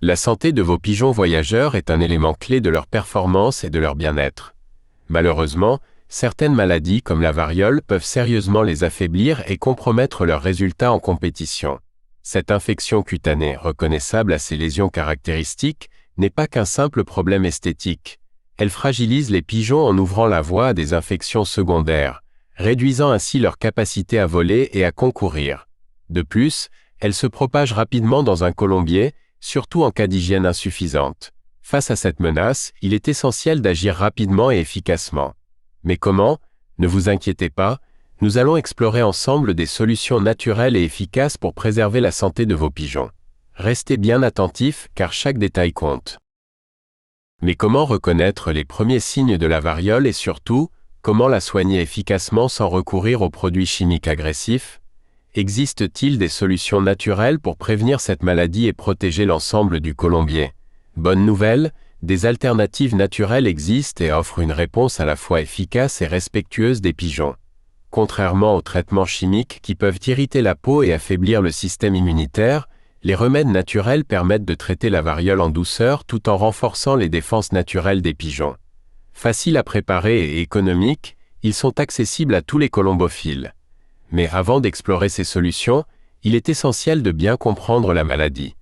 La santé de vos pigeons voyageurs est un élément clé de leur performance et de leur bien-être. Malheureusement, certaines maladies comme la variole peuvent sérieusement les affaiblir et compromettre leurs résultats en compétition. Cette infection cutanée, reconnaissable à ses lésions caractéristiques, n'est pas qu'un simple problème esthétique. Elle fragilise les pigeons en ouvrant la voie à des infections secondaires, réduisant ainsi leur capacité à voler et à concourir. De plus, elle se propage rapidement dans un colombier, surtout en cas d'hygiène insuffisante. Face à cette menace, il est essentiel d'agir rapidement et efficacement. Mais comment? Ne vous inquiétez pas, nous allons explorer ensemble des solutions naturelles et efficaces pour préserver la santé de vos pigeons. Restez bien attentifs car chaque détail compte. Mais comment reconnaître les premiers signes de la variole et surtout, comment la soigner efficacement sans recourir aux produits chimiques agressifs? Existe-t-il des solutions naturelles pour prévenir cette maladie et protéger l'ensemble du colombier? Bonne nouvelle, des alternatives naturelles existent et offrent une réponse à la fois efficace et respectueuse des pigeons. Contrairement aux traitements chimiques qui peuvent irriter la peau et affaiblir le système immunitaire, les remèdes naturels permettent de traiter la variole en douceur tout en renforçant les défenses naturelles des pigeons. Faciles à préparer et économiques, ils sont accessibles à tous les colombophiles. Mais avant d'explorer ces solutions, il est essentiel de bien comprendre la maladie.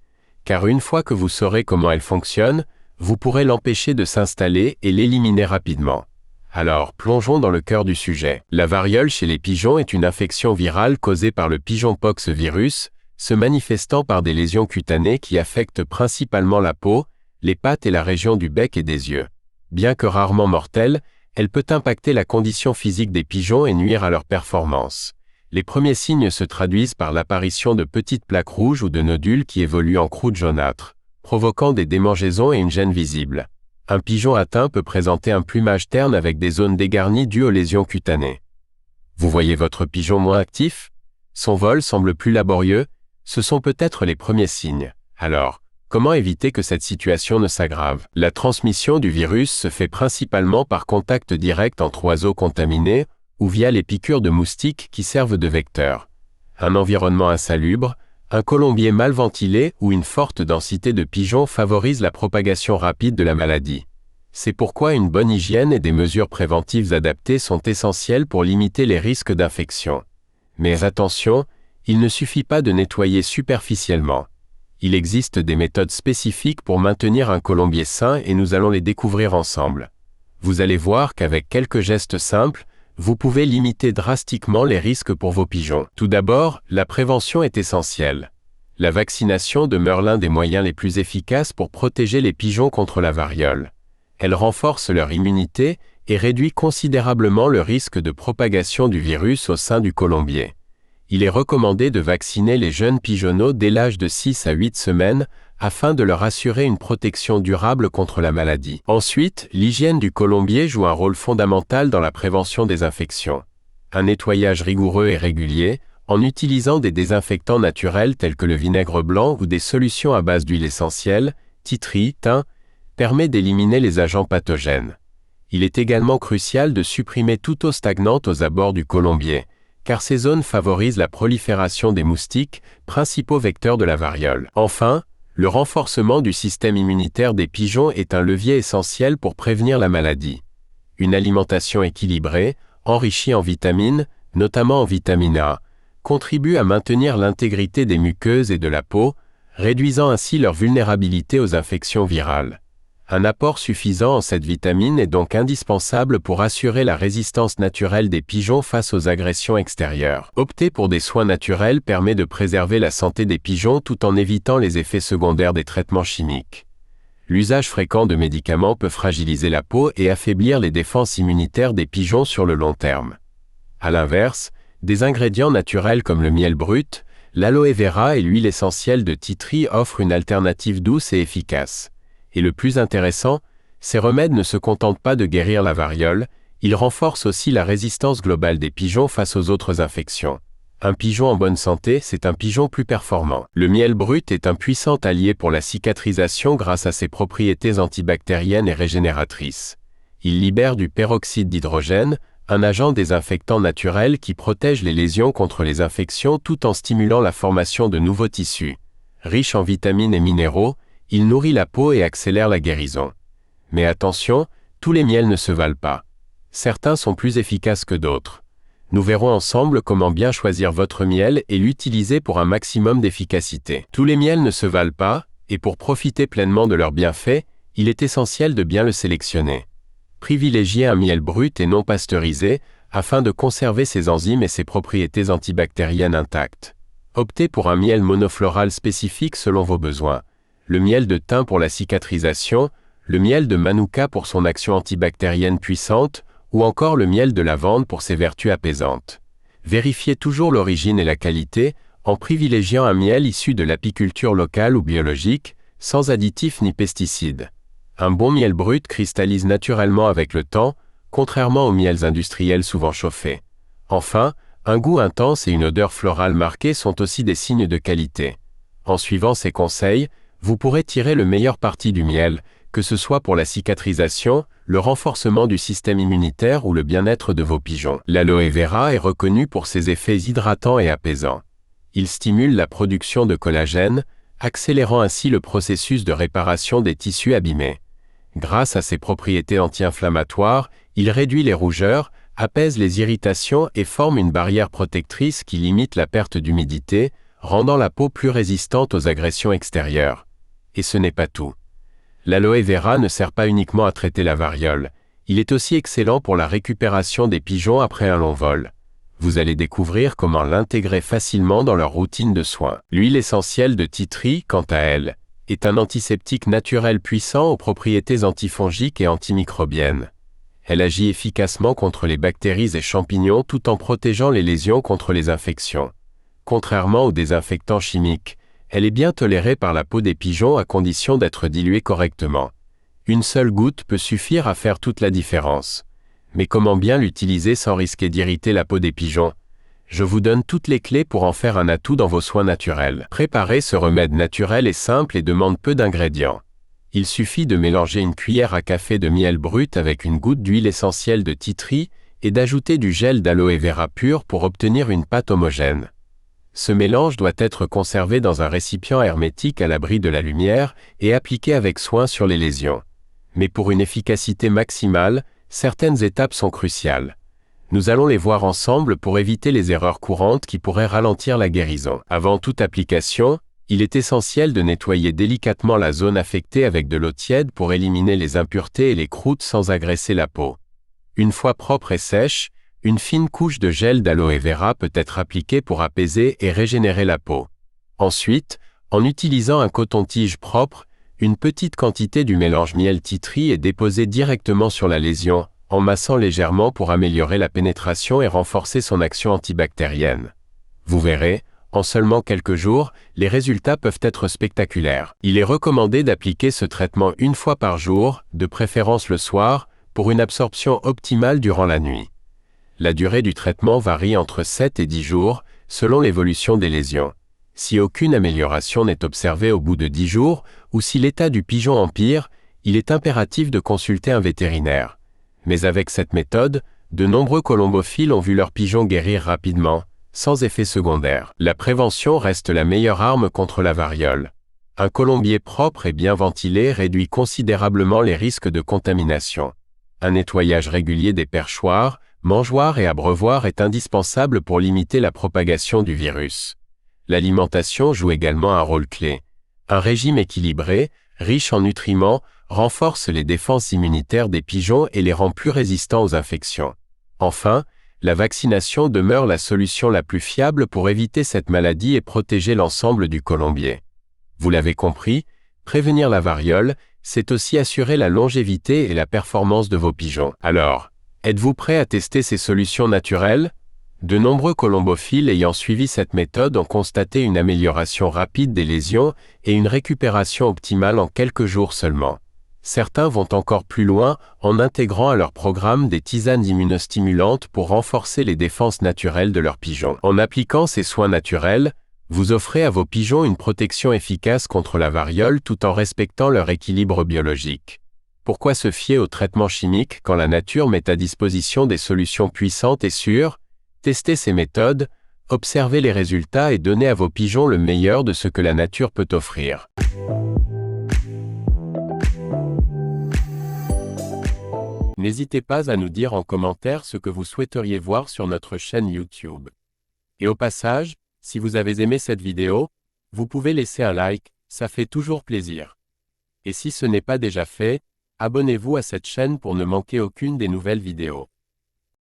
Car une fois que vous saurez comment elle fonctionne, vous pourrez l'empêcher de s'installer et l'éliminer rapidement. Alors, plongeons dans le cœur du sujet. La variole chez les pigeons est une infection virale causée par le pigeonpox virus, se manifestant par des lésions cutanées qui affectent principalement la peau, les pattes et la région du bec et des yeux. Bien que rarement mortelle, elle peut impacter la condition physique des pigeons et nuire à leur performance. Les premiers signes se traduisent par l'apparition de petites plaques rouges ou de nodules qui évoluent en croûte jaunâtre, provoquant des démangeaisons et une gêne visible. Un pigeon atteint peut présenter un plumage terne avec des zones dégarnies dues aux lésions cutanées. Vous voyez votre pigeon moins actif? Son vol semble plus laborieux? Ce sont peut-être les premiers signes. Alors, comment éviter que cette situation ne s'aggrave? La transmission du virus se fait principalement par contact direct entre oiseaux contaminés ou via les piqûres de moustiques qui servent de vecteurs. Un environnement insalubre, un colombier mal ventilé ou une forte densité de pigeons favorise la propagation rapide de la maladie. C'est pourquoi une bonne hygiène et des mesures préventives adaptées sont essentielles pour limiter les risques d'infection. Mais attention, il ne suffit pas de nettoyer superficiellement. Il existe des méthodes spécifiques pour maintenir un colombier sain et nous allons les découvrir ensemble. Vous allez voir qu'avec quelques gestes simples, vous pouvez limiter drastiquement les risques pour vos pigeons. Tout d'abord, la prévention est essentielle. La vaccination demeure l'un des moyens les plus efficaces pour protéger les pigeons contre la variole. Elle renforce leur immunité et réduit considérablement le risque de propagation du virus au sein du colombier. Il est recommandé de vacciner les jeunes pigeonneaux dès l'âge de 6 à 8 semaines afin de leur assurer une protection durable contre la maladie. Ensuite, l'hygiène du colombier joue un rôle fondamental dans la prévention des infections. Un nettoyage rigoureux et régulier, en utilisant des désinfectants naturels tels que le vinaigre blanc ou des solutions à base d'huile essentielle, titri, thym, permet d'éliminer les agents pathogènes. Il est également crucial de supprimer toute eau stagnante aux abords du colombier, car ces zones favorisent la prolifération des moustiques, principaux vecteurs de la variole. Enfin, le renforcement du système immunitaire des pigeons est un levier essentiel pour prévenir la maladie. Une alimentation équilibrée, enrichie en vitamines, notamment en vitamine A, contribue à maintenir l'intégrité des muqueuses et de la peau, réduisant ainsi leur vulnérabilité aux infections virales. Un apport suffisant en cette vitamine est donc indispensable pour assurer la résistance naturelle des pigeons face aux agressions extérieures. Opter pour des soins naturels permet de préserver la santé des pigeons tout en évitant les effets secondaires des traitements chimiques. L'usage fréquent de médicaments peut fragiliser la peau et affaiblir les défenses immunitaires des pigeons sur le long terme. À l'inverse, des ingrédients naturels comme le miel brut, l'aloe vera et l'huile essentielle de titri offrent une alternative douce et efficace. Et le plus intéressant, ces remèdes ne se contentent pas de guérir la variole, ils renforcent aussi la résistance globale des pigeons face aux autres infections. Un pigeon en bonne santé, c'est un pigeon plus performant. Le miel brut est un puissant allié pour la cicatrisation grâce à ses propriétés antibactériennes et régénératrices. Il libère du peroxyde d'hydrogène, un agent désinfectant naturel qui protège les lésions contre les infections tout en stimulant la formation de nouveaux tissus. Riche en vitamines et minéraux, il nourrit la peau et accélère la guérison. Mais attention, tous les miels ne se valent pas. Certains sont plus efficaces que d'autres. Nous verrons ensemble comment bien choisir votre miel et l'utiliser pour un maximum d'efficacité. Tous les miels ne se valent pas, et pour profiter pleinement de leurs bienfaits, il est essentiel de bien le sélectionner. Privilégiez un miel brut et non pasteurisé, afin de conserver ses enzymes et ses propriétés antibactériennes intactes. Optez pour un miel monofloral spécifique selon vos besoins. Le miel de thym pour la cicatrisation, le miel de manuka pour son action antibactérienne puissante, ou encore le miel de lavande pour ses vertus apaisantes. Vérifiez toujours l'origine et la qualité, en privilégiant un miel issu de l'apiculture locale ou biologique, sans additifs ni pesticides. Un bon miel brut cristallise naturellement avec le temps, contrairement aux miels industriels souvent chauffés. Enfin, un goût intense et une odeur florale marquée sont aussi des signes de qualité. En suivant ces conseils, vous pourrez tirer le meilleur parti du miel, que ce soit pour la cicatrisation, le renforcement du système immunitaire ou le bien-être de vos pigeons. L'aloe vera est reconnu pour ses effets hydratants et apaisants. Il stimule la production de collagène, accélérant ainsi le processus de réparation des tissus abîmés. Grâce à ses propriétés anti-inflammatoires, il réduit les rougeurs, apaise les irritations et forme une barrière protectrice qui limite la perte d'humidité, rendant la peau plus résistante aux agressions extérieures. Et ce n'est pas tout. L'aloe vera ne sert pas uniquement à traiter la variole, il est aussi excellent pour la récupération des pigeons après un long vol. Vous allez découvrir comment l'intégrer facilement dans leur routine de soins. L'huile essentielle de tea tree, quant à elle, est un antiseptique naturel puissant aux propriétés antifongiques et antimicrobiennes. Elle agit efficacement contre les bactéries et champignons tout en protégeant les lésions contre les infections. Contrairement aux désinfectants chimiques, elle est bien tolérée par la peau des pigeons à condition d'être diluée correctement. Une seule goutte peut suffire à faire toute la différence. Mais comment bien l'utiliser sans risquer d'irriter la peau des pigeons? Je vous donne toutes les clés pour en faire un atout dans vos soins naturels. Préparer ce remède naturel est simple et demande peu d'ingrédients. Il suffit de mélanger une cuillère à café de miel brut avec une goutte d'huile essentielle de tea tree et d'ajouter du gel d'aloe vera pur pour obtenir une pâte homogène. Ce mélange doit être conservé dans un récipient hermétique à l'abri de la lumière et appliqué avec soin sur les lésions. Mais pour une efficacité maximale, certaines étapes sont cruciales. Nous allons les voir ensemble pour éviter les erreurs courantes qui pourraient ralentir la guérison. Avant toute application, il est essentiel de nettoyer délicatement la zone affectée avec de l'eau tiède pour éliminer les impuretés et les croûtes sans agresser la peau. Une fois propre et sèche, une fine couche de gel d'aloe vera peut être appliquée pour apaiser et régénérer la peau. Ensuite, en utilisant un coton-tige propre, une petite quantité du mélange miel tea tree est déposée directement sur la lésion, en massant légèrement pour améliorer la pénétration et renforcer son action antibactérienne. Vous verrez, en seulement quelques jours, les résultats peuvent être spectaculaires. Il est recommandé d'appliquer ce traitement une fois par jour, de préférence le soir, pour une absorption optimale durant la nuit. La durée du traitement varie entre 7 et 10 jours, selon l'évolution des lésions. Si aucune amélioration n'est observée au bout de 10 jours, ou si l'état du pigeon empire, il est impératif de consulter un vétérinaire. Mais avec cette méthode, de nombreux colombophiles ont vu leurs pigeons guérir rapidement, sans effet secondaire. La prévention reste la meilleure arme contre la variole. Un colombier propre et bien ventilé réduit considérablement les risques de contamination. Un nettoyage régulier des perchoirs, mangeoires et abreuvoirs est indispensable pour limiter la propagation du virus. L'alimentation joue également un rôle clé. Un régime équilibré, riche en nutriments, renforce les défenses immunitaires des pigeons et les rend plus résistants aux infections. Enfin, la vaccination demeure la solution la plus fiable pour éviter cette maladie et protéger l'ensemble du colombier. Vous l'avez compris, prévenir la variole, c'est aussi assurer la longévité et la performance de vos pigeons. Alors, êtes-vous prêt à tester ces solutions naturelles? De nombreux colombophiles ayant suivi cette méthode ont constaté une amélioration rapide des lésions et une récupération optimale en quelques jours seulement. Certains vont encore plus loin en intégrant à leur programme des tisanes immunostimulantes pour renforcer les défenses naturelles de leurs pigeons. En appliquant ces soins naturels, vous offrez à vos pigeons une protection efficace contre la variole tout en respectant leur équilibre biologique. Pourquoi se fier aux traitements chimiques quand la nature met à disposition des solutions puissantes et sûres? Testez ces méthodes, observez les résultats et donnez à vos pigeons le meilleur de ce que la nature peut offrir. N'hésitez pas à nous dire en commentaire ce que vous souhaiteriez voir sur notre chaîne YouTube. Et au passage, si vous avez aimé cette vidéo, vous pouvez laisser un like, ça fait toujours plaisir. Et si ce n'est pas déjà fait, abonnez-vous à cette chaîne pour ne manquer aucune des nouvelles vidéos.